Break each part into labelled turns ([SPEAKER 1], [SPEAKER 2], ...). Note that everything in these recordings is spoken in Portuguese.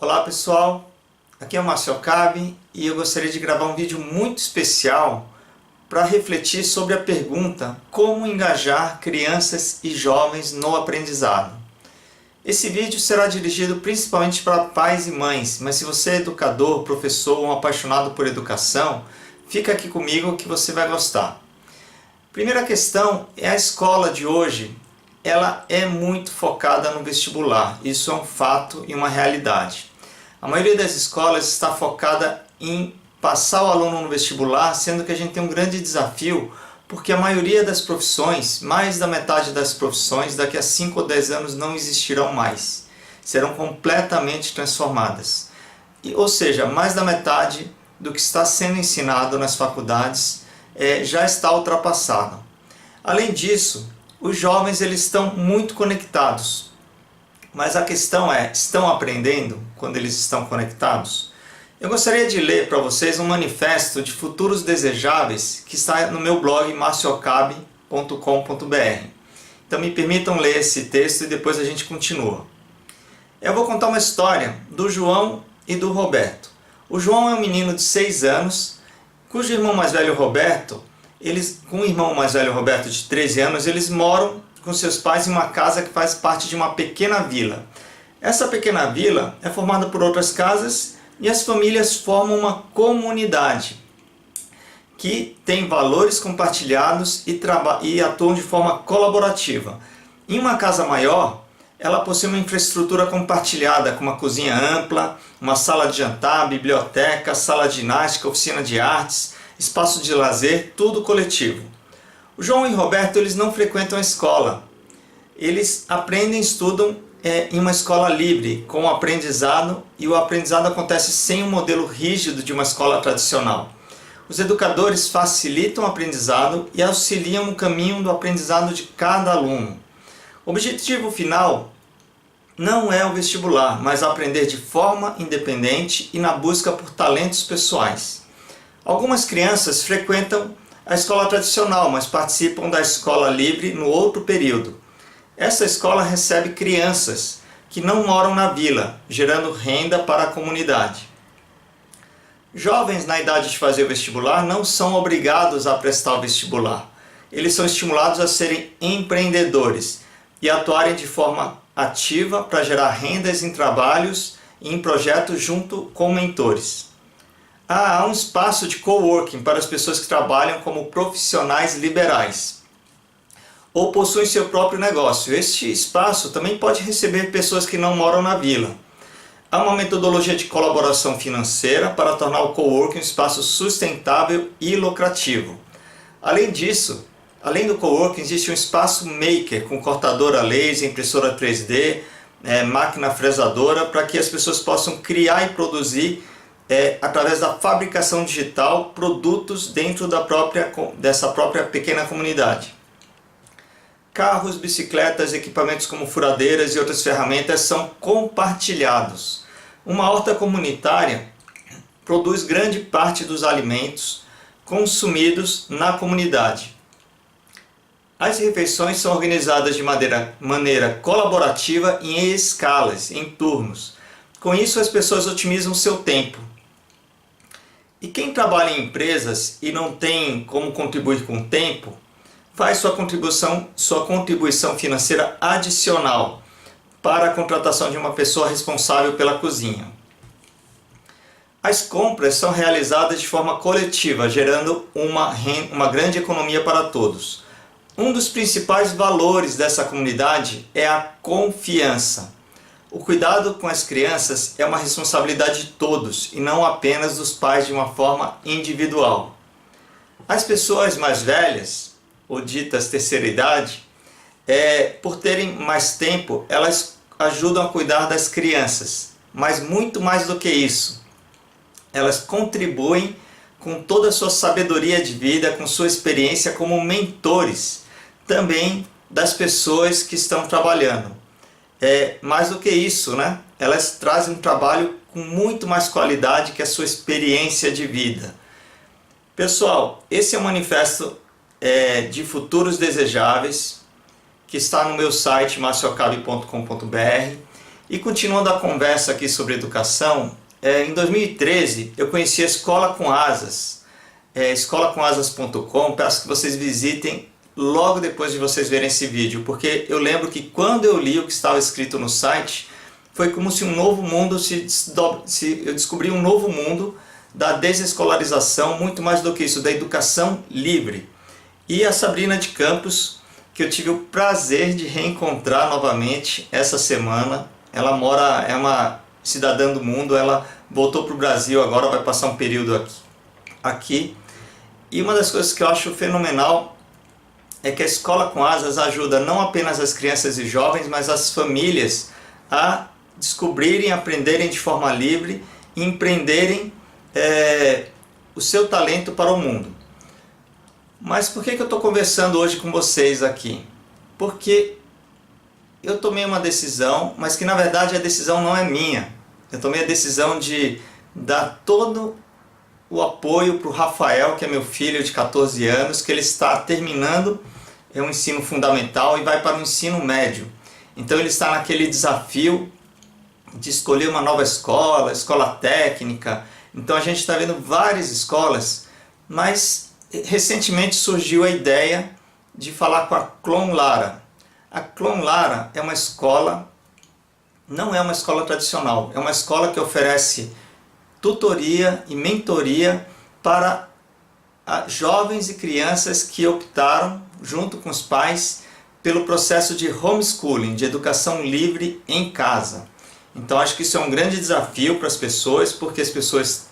[SPEAKER 1] Olá pessoal, aqui é o Márcio Okabe e eu gostaria de gravar um vídeo muito especial para refletir sobre a pergunta como engajar crianças e jovens no aprendizado. Esse vídeo será dirigido principalmente para pais e mães, mas se você é educador, professor ou um apaixonado por educação, fica aqui comigo que você vai gostar. Primeira questão é a escola de hoje. Ela é muito focada no vestibular, isso é um fato e uma realidade. A maioria das escolas está focada em passar o aluno no vestibular, sendo que a gente tem um grande desafio, porque a maioria das profissões, mais da metade das profissões, daqui a 5 ou 10 anos não existirão mais. Serão completamente transformadas. Ou seja, mais da metade do que está sendo ensinado nas faculdades já está ultrapassado. Além disso, os jovens eles estão muito conectados, mas a questão é, estão aprendendo quando eles estão conectados? Eu gostaria de ler para vocês um manifesto de futuros desejáveis que está no meu blog marciocabe.com.br. Então me permitam ler esse texto e depois a gente continua. Eu vou contar uma história do João e do Roberto. O João é um menino de 6 anos, cujo irmão mais velho Roberto, com o irmão mais velho Roberto de 13 anos, eles moram com seus pais em uma casa que faz parte de uma pequena vila. Essa pequena vila é formada por outras casas e as famílias formam uma comunidade que tem valores compartilhados e atuam de forma colaborativa. Em uma casa maior, ela possui uma infraestrutura compartilhada, com uma cozinha ampla, uma sala de jantar, biblioteca, sala de ginástica, oficina de artes, espaço de lazer, tudo coletivo. O João e o Roberto eles não frequentam a escola. Eles aprendem e estudam em uma escola livre, com o aprendizado, e o aprendizado acontece sem um modelo rígido de uma escola tradicional. Os educadores facilitam o aprendizado e auxiliam no caminho do aprendizado de cada aluno. O objetivo final não é o vestibular, mas aprender de forma independente e na busca por talentos pessoais. Algumas crianças frequentam a escola tradicional, mas participam da escola livre no outro período. Essa escola recebe crianças que não moram na vila, gerando renda para a comunidade. Jovens na idade de fazer o vestibular não são obrigados a prestar o vestibular. Eles são estimulados a serem empreendedores e atuarem de forma ativa para gerar rendas em trabalhos e em projetos junto com mentores. Há um espaço de coworking para as pessoas que trabalham como profissionais liberais ou possuem seu próprio negócio. Este espaço também pode receber pessoas que não moram na vila. Há uma metodologia de colaboração financeira para tornar o coworking um espaço sustentável e lucrativo. Além disso, além do coworking, existe um espaço maker com cortadora laser, impressora 3D, máquina fresadora, para que as pessoas possam criar e produzir através da fabricação digital, produtos dentro dessa própria pequena comunidade. Carros, bicicletas, equipamentos como furadeiras e outras ferramentas são compartilhados. Uma horta comunitária produz grande parte dos alimentos consumidos na comunidade. As refeições são organizadas de maneira colaborativa e em escalas, em turnos. Com isso, as pessoas otimizam seu tempo. E quem trabalha em empresas e não tem como contribuir com o tempo, faz sua contribuição financeira adicional para a contratação de uma pessoa responsável pela cozinha. As compras são realizadas de forma coletiva, gerando uma grande economia para todos. Um dos principais valores dessa comunidade é a confiança. O cuidado com as crianças é uma responsabilidade de todos e não apenas dos pais de uma forma individual. As pessoas mais velhas, ou ditas terceira idade, por terem mais tempo, elas ajudam a cuidar das crianças. Mas muito mais do que isso, elas contribuem com toda a sua sabedoria de vida, com sua experiência como mentores também das pessoas que estão trabalhando. Mais do que isso, né? Elas trazem um trabalho com muito mais qualidade que a sua experiência de vida. Pessoal, esse é o manifesto de futuros desejáveis que está no meu site marciocabe.com.br E continuando a conversa aqui sobre educação, em 2013 eu conheci a Escola com Asas, escolacomasas.com. Peço que vocês visitem logo depois de vocês verem esse vídeo, porque eu lembro que quando eu li o que estava escrito no site, foi como se um novo mundo eu descobri um novo mundo da desescolarização, muito mais do que isso, da educação livre. E a Sabrina de Campos, que eu tive o prazer de reencontrar novamente essa semana. Ela é uma cidadã do mundo, ela voltou para o Brasil, agora vai passar um período aqui. E uma das coisas que eu acho fenomenal é que a Escola com Asas ajuda não apenas as crianças e jovens, mas as famílias a descobrirem, aprenderem de forma livre e empreenderem o seu talento para o mundo. Mas por que eu estou conversando hoje com vocês aqui? Porque eu tomei uma decisão, mas que na verdade a decisão não é minha. Eu tomei a decisão de dar todo o apoio para o Rafael, que é meu filho de 14 anos, que ele está terminando o ensino fundamental e vai para o ensino médio. Então ele está naquele desafio de escolher uma nova escola, escola técnica. Então a gente está vendo várias escolas, mas recentemente surgiu a ideia de falar com a Clon Lara. A Clon Lara é uma escola, não é uma escola tradicional, é uma escola que oferece tutoria e mentoria para jovens e crianças que optaram, junto com os pais, pelo processo de homeschooling, de educação livre em casa. Então acho que isso é um grande desafio para as pessoas, porque as pessoas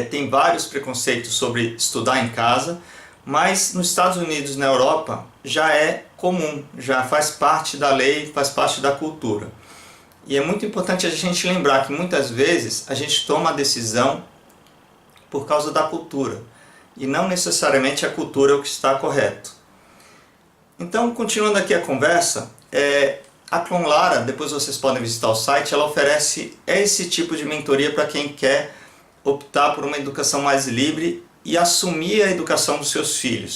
[SPEAKER 1] têm vários preconceitos sobre estudar em casa, mas nos Estados Unidos e na Europa já é comum, já faz parte da lei, faz parte da cultura. E é muito importante a gente lembrar que muitas vezes a gente toma a decisão por causa da cultura, e não necessariamente a cultura é o que está correto. Então, continuando aqui a conversa, a Clon Lara, depois vocês podem visitar o site, ela oferece esse tipo de mentoria para quem quer optar por uma educação mais livre e assumir a educação dos seus filhos.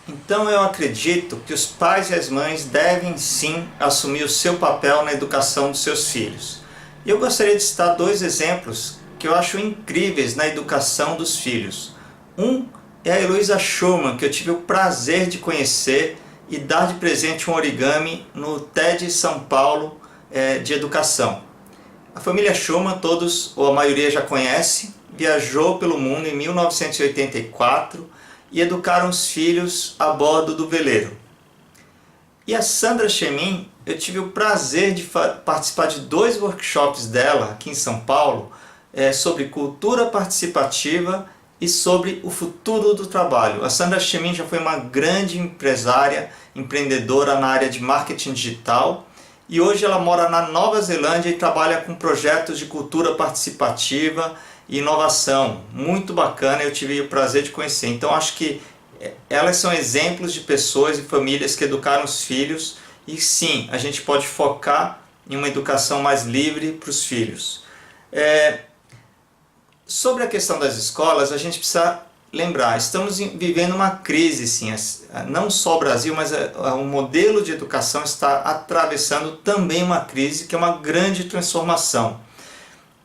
[SPEAKER 1] Então eu acredito que os pais e as mães devem sim assumir o seu papel na educação dos seus filhos. E eu gostaria de citar dois exemplos que eu acho incríveis na educação dos filhos. Um é a Heloísa Schumann, que eu tive o prazer de conhecer e dar de presente um origami no TED São Paulo de educação. A família Schumann, todos ou a maioria já conhece, viajou pelo mundo em 1984 e educaram os filhos a bordo do veleiro. E a Sandra Chemin, eu tive o prazer de participar de 2 workshops dela aqui em São Paulo sobre cultura participativa e sobre o futuro do trabalho. A Sandra Chemin já foi uma grande empresária, empreendedora na área de marketing digital, e hoje ela mora na Nova Zelândia e trabalha com projetos de cultura participativa e inovação. Muito bacana, eu tive o prazer de conhecer. Então acho que elas são exemplos de pessoas e famílias que educaram os filhos, e sim, a gente pode focar em uma educação mais livre para os filhos. Sobre a questão das escolas, a gente precisa lembrar, estamos vivendo uma crise, sim, não só o Brasil, mas o modelo de educação está atravessando também uma crise, que é uma grande transformação.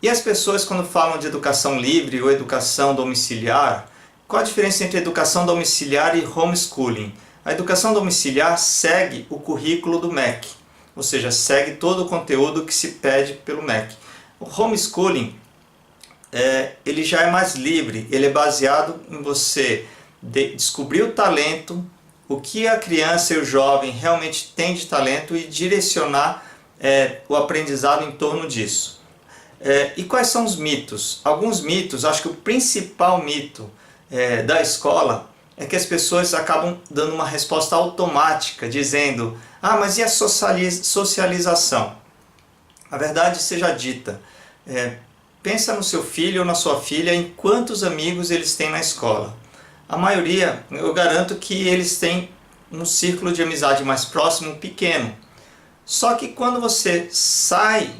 [SPEAKER 1] E as pessoas, quando falam de educação livre ou educação domiciliar, qual a diferença entre educação domiciliar e homeschooling? A educação domiciliar segue o currículo do MEC, ou seja, segue todo o conteúdo que se pede pelo MEC. O homeschooling, ele já é mais livre, ele é baseado em você descobrir o talento, o que a criança e o jovem realmente têm de talento e direcionar o aprendizado em torno disso. E quais são os mitos? Alguns mitos, acho que o principal mito da escola é que as pessoas acabam dando uma resposta automática, dizendo: ah, mas e a socialização? A verdade seja dita, pensa no seu filho ou na sua filha em quantos amigos eles têm na escola. A maioria, eu garanto que eles têm um círculo de amizade mais próximo, pequeno. Só que quando você sai,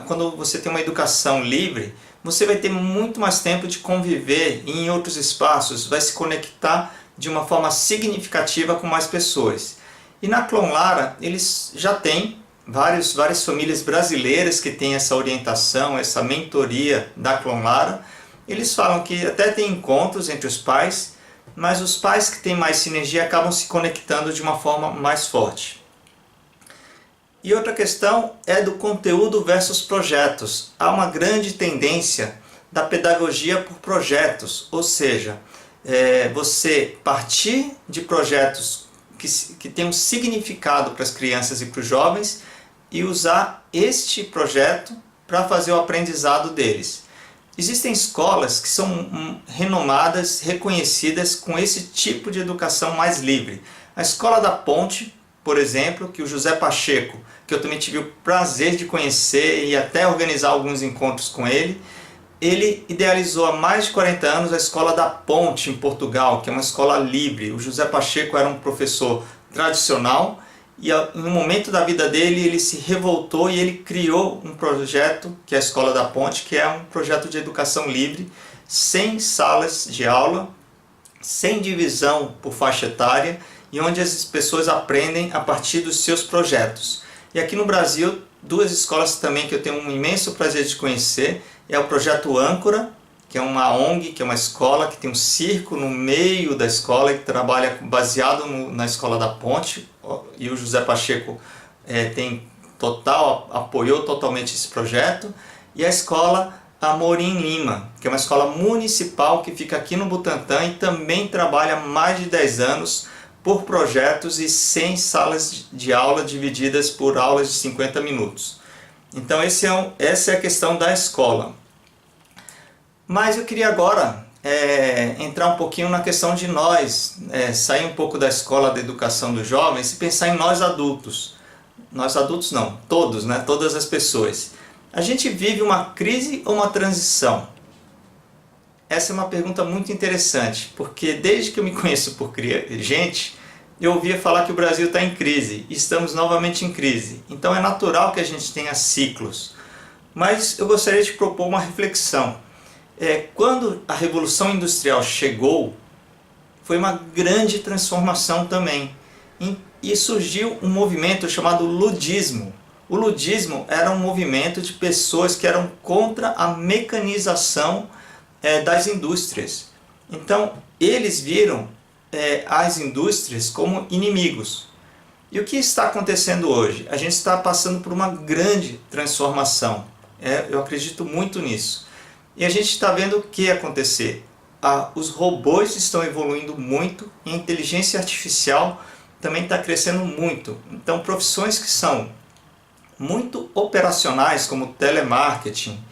[SPEAKER 1] quando você tem uma educação livre, você vai ter muito mais tempo de conviver em outros espaços, vai se conectar de uma forma significativa com mais pessoas. E na Clon Lara, eles já têm várias famílias brasileiras que têm essa orientação, essa mentoria da Clon Lara. Eles falam que até tem encontros entre os pais, mas os pais que têm mais sinergia acabam se conectando de uma forma mais forte. E outra questão é do conteúdo versus projetos. Há uma grande tendência da pedagogia por projetos, ou seja, você partir de projetos que têm um significado para as crianças e para os jovens e usar este projeto para fazer o aprendizado deles. Existem escolas que são renomadas, reconhecidas com esse tipo de educação mais livre. A Escola da Ponte, por exemplo, que o José Pacheco, que eu também tive o prazer de conhecer e até organizar alguns encontros com ele, ele idealizou há mais de 40 anos a Escola da Ponte em Portugal, que é uma escola livre. O José Pacheco era um professor tradicional e no momento da vida dele ele se revoltou e ele criou um projeto, que é a Escola da Ponte, que é um projeto de educação livre, sem salas de aula, sem divisão por faixa etária, e onde as pessoas aprendem a partir dos seus projetos. E aqui no Brasil, duas escolas também que eu tenho um imenso prazer de conhecer, é o Projeto Âncora, que é uma ONG, que é uma escola que tem um circo no meio da escola e que trabalha baseado na Escola da Ponte, e o José Pacheco apoiou totalmente esse projeto, e a Escola Amor em Lima, que é uma escola municipal que fica aqui no Butantã e também trabalha há mais de 10 anos por projetos e sem salas de aula divididas por aulas de 50 minutos. Então essa é a questão da escola. Mas eu queria agora entrar um pouquinho na questão de nós, sair um pouco da escola da educação dos jovens e pensar em nós adultos. Nós adultos não, todos, né? Todas as pessoas. A gente vive uma crise ou uma transição? Essa é uma pergunta muito interessante, porque desde que eu me conheço por gente, eu ouvia falar que o Brasil está em crise, estamos novamente em crise. Então é natural que a gente tenha ciclos. Mas eu gostaria de propor uma reflexão. Quando a Revolução Industrial chegou, foi uma grande transformação também. E surgiu um movimento chamado ludismo. O ludismo era um movimento de pessoas que eram contra a mecanização das indústrias. Então, eles viram as indústrias como inimigos. E o que está acontecendo hoje? A gente está passando por uma grande transformação. Eu acredito muito nisso. E a gente está vendo o que acontecer. Os robôs estão evoluindo muito e a inteligência artificial também está crescendo muito. Então, profissões que são muito operacionais, como telemarketing,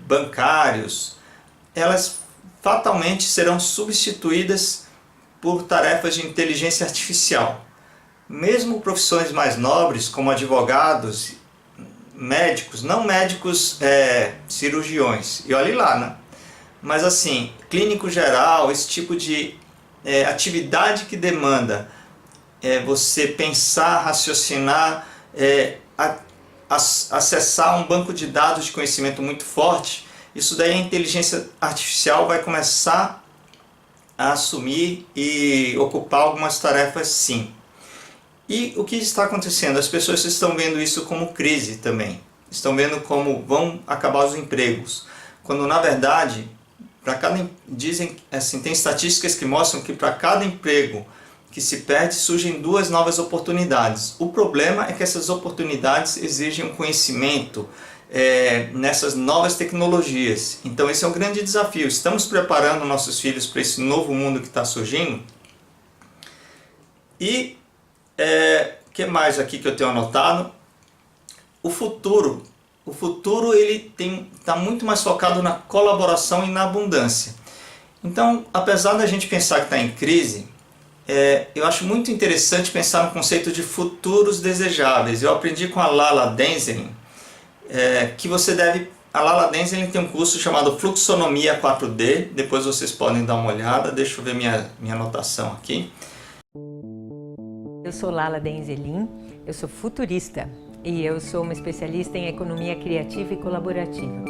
[SPEAKER 1] bancários, elas fatalmente serão substituídas por tarefas de inteligência artificial. Mesmo profissões mais nobres, como advogados, médicos, não médicos cirurgiões, e olhe lá, né? Mas assim, clínico geral, esse tipo de atividade que demanda você pensar, raciocinar, acessar um banco de dados de conhecimento muito forte, isso daí a inteligência artificial vai começar a assumir e ocupar algumas tarefas, sim. E o que está acontecendo? As pessoas estão vendo isso como crise também. Estão vendo como vão acabar os empregos. Quando na verdade, dizem assim, tem estatísticas que mostram que para cada emprego que se perde surgem duas novas oportunidades. O problema é que essas oportunidades exigem um conhecimento nessas novas tecnologias. Então esse é um grande desafio. Estamos preparando nossos filhos para esse novo mundo que está surgindo. E que mais aqui que eu tenho anotado? O futuro ele está muito mais focado na colaboração e na abundância. Então, apesar da gente pensar que está em crise, eu acho muito interessante pensar no conceito de futuros desejáveis. Eu aprendi com a Lala Denzelin que você deve a Lala Dance tem um curso chamado Fluxonomia 4D, depois vocês podem dar uma olhada, deixa eu ver minha anotação aqui.
[SPEAKER 2] Eu sou Lala Denzelin, eu sou futurista e eu sou uma especialista em economia criativa e colaborativa.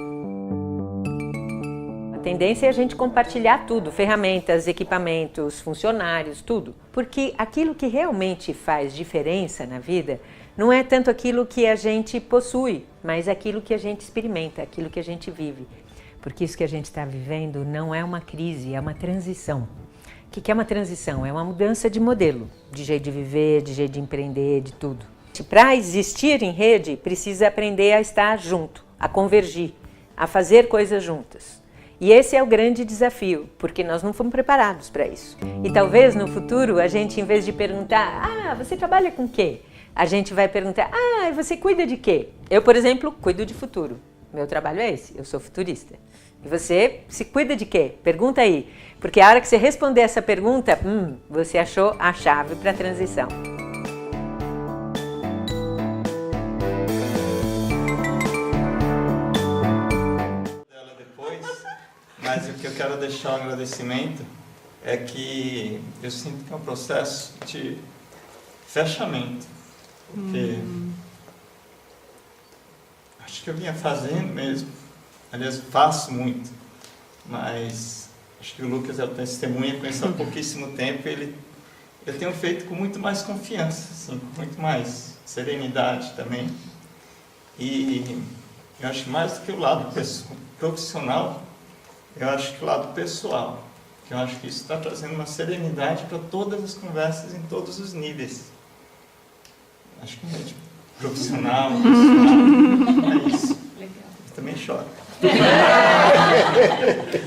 [SPEAKER 2] A tendência é a gente compartilhar tudo, ferramentas, equipamentos, funcionários, tudo. Porque aquilo que realmente faz diferença na vida não é tanto aquilo que a gente possui, mas aquilo que a gente experimenta, aquilo que a gente vive. Porque isso que a gente está vivendo não é uma crise, é uma transição. O que é uma transição? É uma mudança de modelo, de jeito de viver, de jeito de empreender, de tudo. Para existir em rede, precisa aprender a estar junto, a convergir, a fazer coisas juntas. E esse é o grande desafio, porque nós não fomos preparados para isso. E talvez no futuro a gente, em vez de perguntar, você trabalha com o quê? A gente vai perguntar, você cuida de quê? Eu, por exemplo, cuido de futuro. Meu trabalho é esse, eu sou futurista. E você se cuida de quê? Pergunta aí. Porque a hora que você responder essa pergunta, você achou a chave para a transição.
[SPEAKER 1] Mas o que eu quero deixar um agradecimento é que eu sinto que é um processo de fechamento. Porque acho que eu vinha fazendo mesmo, aliás, faço muito, mas acho que o Lucas é o testemunha, conheço há pouquíssimo tempo, eu tenho feito com muito mais confiança, assim, com muito mais serenidade também. E eu acho que mais do que o lado profissional, eu acho que o lado pessoal, que eu acho que isso está trazendo uma serenidade para todas as conversas em todos os níveis. Acho que é profissional, pessoal, é isso. Legal. Eu também choro.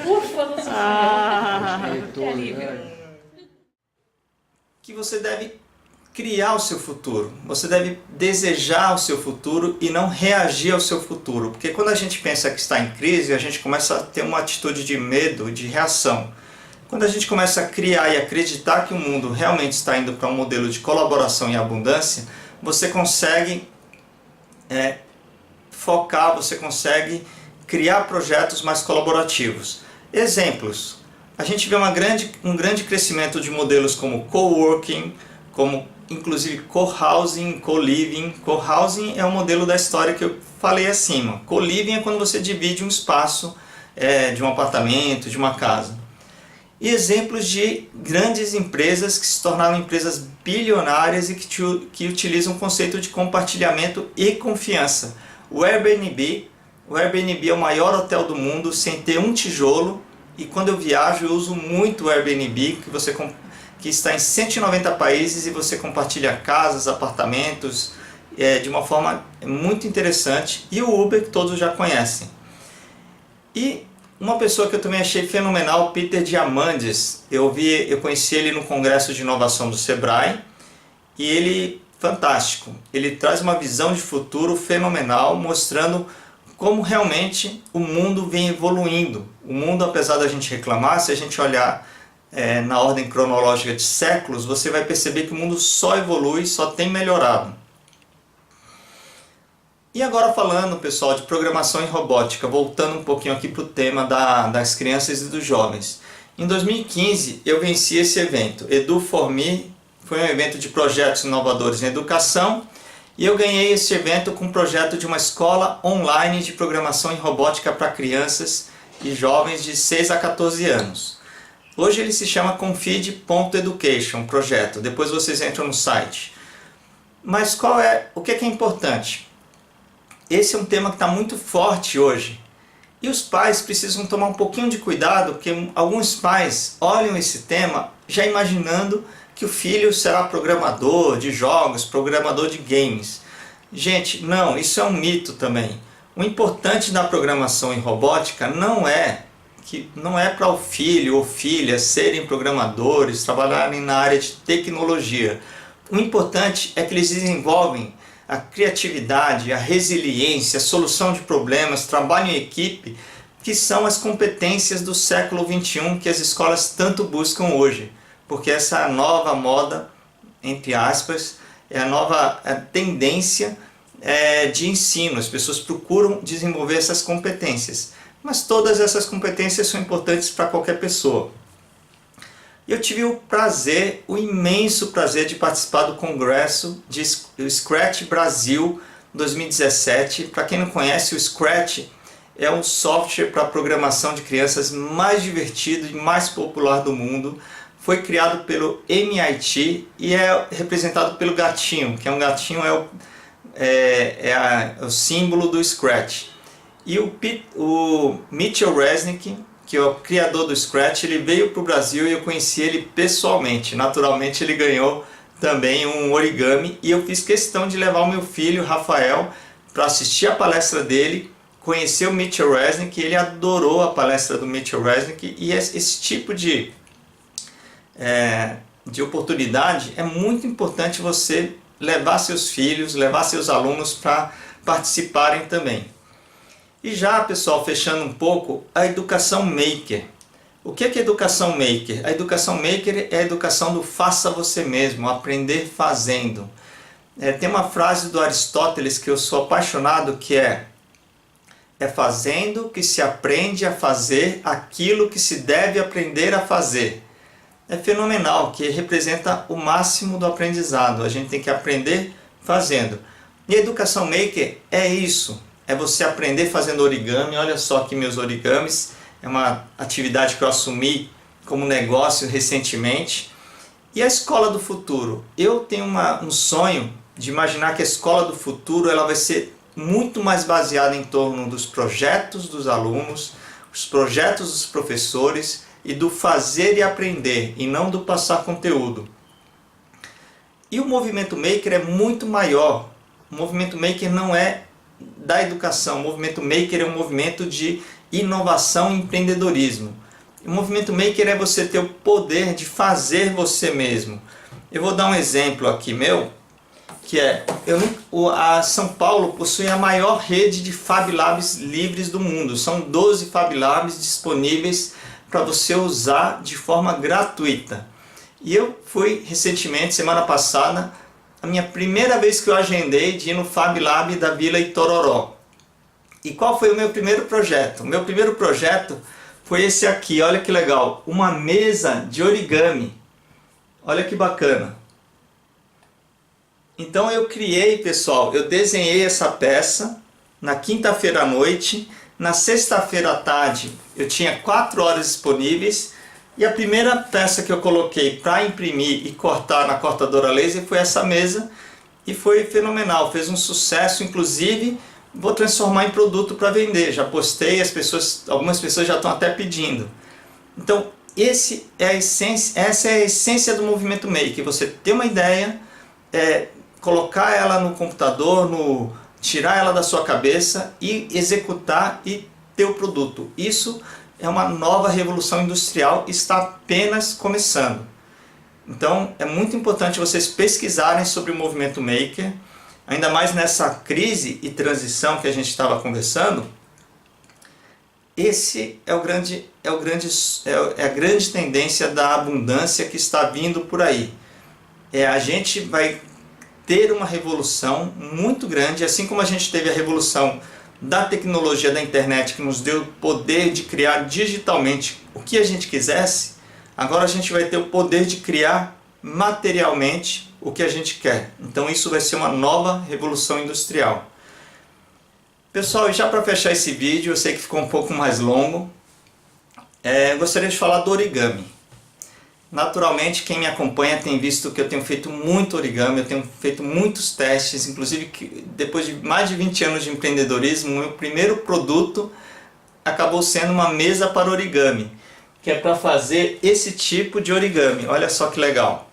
[SPEAKER 3] Ufa, não sei.
[SPEAKER 1] Que você deve criar o seu futuro. Você deve desejar o seu futuro e não reagir ao seu futuro. Porque quando a gente pensa que está em crise, a gente começa a ter uma atitude de medo, de reação. Quando a gente começa a criar e acreditar que o mundo realmente está indo para um modelo de colaboração e abundância, você consegue focar, você consegue criar projetos mais colaborativos. Exemplos. A gente vê um grande crescimento de modelos como coworking, como inclusive co-housing, co-living. Co-housing é o modelo da história que eu falei acima. Co-living é quando você divide um espaço de um apartamento, de uma casa. E exemplos de grandes empresas que se tornaram empresas bilionárias e que utilizam o conceito de compartilhamento e confiança. O Airbnb é o maior hotel do mundo sem ter um tijolo, e quando eu viajo eu uso muito o Airbnb, que está em 190 países e você compartilha casas, apartamentos, de uma forma muito interessante. E o Uber, que todos já conhecem. E uma pessoa que eu também achei fenomenal, Peter Diamandis, eu conheci ele no Congresso de Inovação do Sebrae, e ele, fantástico, ele traz uma visão de futuro fenomenal, mostrando como realmente o mundo vem evoluindo. O mundo, apesar da gente reclamar, se a gente olhar na ordem cronológica de séculos, você vai perceber que o mundo só evolui, só tem melhorado. E agora falando, pessoal, de programação e robótica, voltando um pouquinho aqui para o tema das crianças e dos jovens. Em 2015 eu venci esse evento, Edu4Me, foi um evento de projetos inovadores em educação, e eu ganhei esse evento com um projeto de uma escola online de programação e robótica para crianças e jovens de 6 a 14 anos. Hoje ele se chama Confid.education, projeto, depois vocês entram no site. Mas o que é importante? Esse é um tema que está muito forte hoje. E os pais precisam tomar um pouquinho de cuidado, porque alguns pais olham esse tema já imaginando que o filho será programador de jogos, programador de games. Gente, não, isso é um mito também. O importante da programação em robótica não é para o filho ou filha serem programadores, trabalharem na área de tecnologia. O importante é que eles desenvolvem a criatividade, a resiliência, a solução de problemas, trabalho em equipe, que são as competências do século XXI que as escolas tanto buscam hoje. Porque essa nova moda, entre aspas, é a nova tendência de ensino, as pessoas procuram desenvolver essas competências, mas todas essas competências são importantes para qualquer pessoa. Eu tive o imenso prazer de participar do congresso de Scratch Brasil 2017. Para quem não conhece, o Scratch é um software para programação de crianças mais divertido e mais popular do mundo. Foi criado pelo MIT e é representado pelo gatinho, que é um gatinho, é o símbolo do Scratch. E o Mitchell Resnick, que é o criador do Scratch, ele veio para o Brasil e eu conheci ele pessoalmente. Naturalmente ele ganhou também um origami e eu fiz questão de levar o meu filho, Rafael, para assistir a palestra dele, conhecer o Mitchell Resnick, ele adorou a palestra do Mitchell Resnick, e esse tipo de oportunidade é muito importante você levar seus filhos, levar seus alunos para participarem também. E já, pessoal, fechando um pouco, a educação maker. O que é educação maker? A educação maker é a educação do faça você mesmo, aprender fazendo. Tem uma frase do Aristóteles que eu sou apaixonado, que é fazendo que se aprende a fazer aquilo que se deve aprender a fazer. É fenomenal, que representa o máximo do aprendizado. A gente tem que aprender fazendo. E a educação maker é isso. É você aprender fazendo origami. Olha só aqui meus origamis. É uma atividade que eu assumi como negócio recentemente. E a escola do futuro? Eu tenho um sonho de imaginar que a escola do futuro ela vai ser muito mais baseada em torno dos projetos dos alunos, os projetos dos professores e do fazer e aprender, e não do passar conteúdo. E o movimento maker é muito maior. O movimento maker não é da educação, o movimento maker é um movimento de inovação e empreendedorismo. O movimento maker é você ter o poder de fazer você mesmo. Eu vou dar um exemplo aqui meu, que a São Paulo possui a maior rede de Fab Labs livres do mundo. São 12 Fab Labs disponíveis para você usar de forma gratuita. E eu fui recentemente, semana passada, a minha primeira vez que eu agendei de ir no Fab Lab da Vila Itororó. E qual foi o meu primeiro projeto? O meu primeiro projeto foi esse aqui, olha que legal, uma mesa de origami. Olha que bacana. Então eu criei, pessoal, eu desenhei essa peça na quinta-feira à noite, na sexta-feira à tarde eu tinha 4 horas disponíveis, e a primeira peça que eu coloquei para imprimir e cortar na cortadora laser foi essa mesa, e foi fenomenal, fez um sucesso, inclusive vou transformar em produto para vender, já postei, algumas pessoas já estão até pedindo. Então essa é a essência do movimento maker, você ter uma ideia, colocar ela no computador, tirar ela da sua cabeça e executar e ter o produto. Isso é uma nova revolução industrial, está apenas começando. Então é muito importante vocês pesquisarem sobre o movimento maker, ainda mais nessa crise e transição que a gente estava conversando. Esse é a grande tendência da abundância que está vindo por aí. A gente vai ter uma revolução muito grande, assim como a gente teve a revolução da tecnologia da internet, que nos deu o poder de criar digitalmente o que a gente quisesse. Agora a gente vai ter o poder de criar materialmente o que a gente quer. Então isso vai ser uma nova revolução industrial. Pessoal, e já para fechar esse vídeo, eu sei que ficou um pouco mais longo, gostaria de falar do origami. Naturalmente, quem me acompanha tem visto que eu tenho feito muito origami, eu tenho feito muitos testes, inclusive depois de mais de 20 anos de empreendedorismo, o meu primeiro produto acabou sendo uma mesa para origami, que é para fazer esse tipo de origami. Olha só que legal.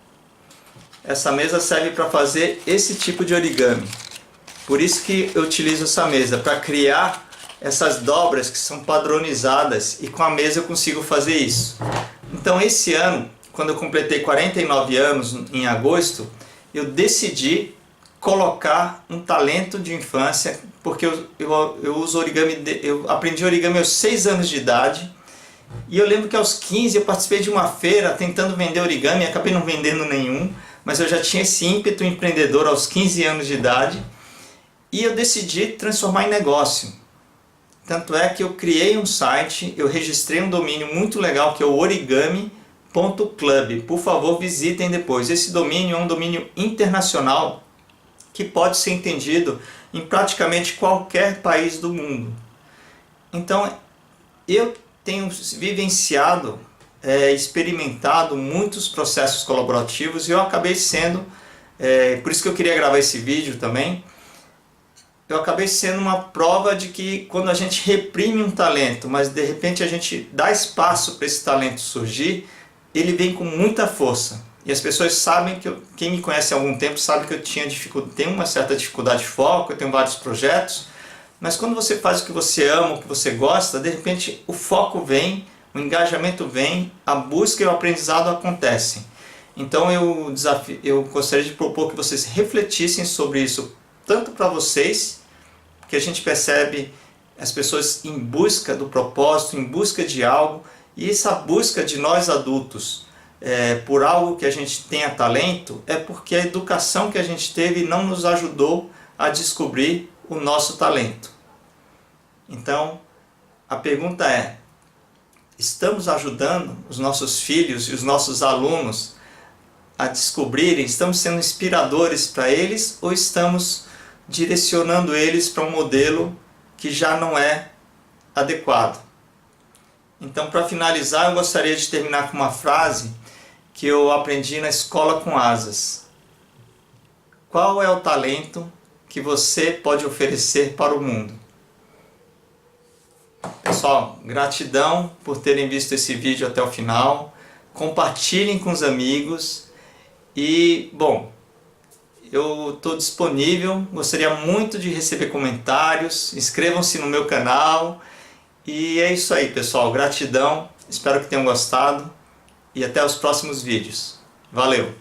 [SPEAKER 1] Essa mesa serve para fazer esse tipo de origami. Por isso que eu utilizo essa mesa, para criar essas dobras que são padronizadas, e com a mesa eu consigo fazer isso. Então esse ano, quando eu completei 49 anos, em agosto, eu decidi colocar um talento de infância, porque eu uso origami, eu aprendi origami aos 6 anos de idade, e eu lembro que aos 15 eu participei de uma feira tentando vender origami, acabei não vendendo nenhum, mas eu já tinha esse ímpeto empreendedor aos 15 anos de idade, E eu decidi transformar em negócio. Tanto é que eu criei um site, eu registrei um domínio muito legal que é o origami.club. Por favor, visitem depois. Esse domínio é um domínio internacional que pode ser entendido em praticamente qualquer país do mundo. Então, eu tenho vivenciado, experimentado muitos processos colaborativos e eu acabei sendo, por isso que eu queria gravar esse vídeo também, eu acabei sendo uma prova de que quando a gente reprime um talento, mas de repente a gente dá espaço para esse talento surgir, ele vem com muita força. E as pessoas sabem que quem me conhece há algum tempo sabe que eu tenho uma certa dificuldade de foco, eu tenho vários projetos, mas quando você faz o que você ama, o que você gosta, de repente o foco vem, o engajamento vem, a busca e o aprendizado acontecem. Então eu gostaria de propor que vocês refletissem sobre isso, tanto para vocês, que a gente percebe as pessoas em busca do propósito, em busca de algo, e essa busca de nós adultos por algo que a gente tenha talento, é porque a educação que a gente teve não nos ajudou a descobrir o nosso talento. Então, a pergunta é, estamos ajudando os nossos filhos e os nossos alunos a descobrirem, estamos sendo inspiradores para eles ou estamos direcionando eles para um modelo que já não é adequado? Então, para finalizar, eu gostaria de terminar com uma frase que eu aprendi na Escola com Asas. Qual é o talento que você pode oferecer para o mundo? Pessoal, gratidão por terem visto esse vídeo até o final. Compartilhem com os amigos. E, bom, eu estou disponível, gostaria muito de receber comentários, inscrevam-se no meu canal. E é isso aí, pessoal, gratidão, espero que tenham gostado e até os próximos vídeos. Valeu!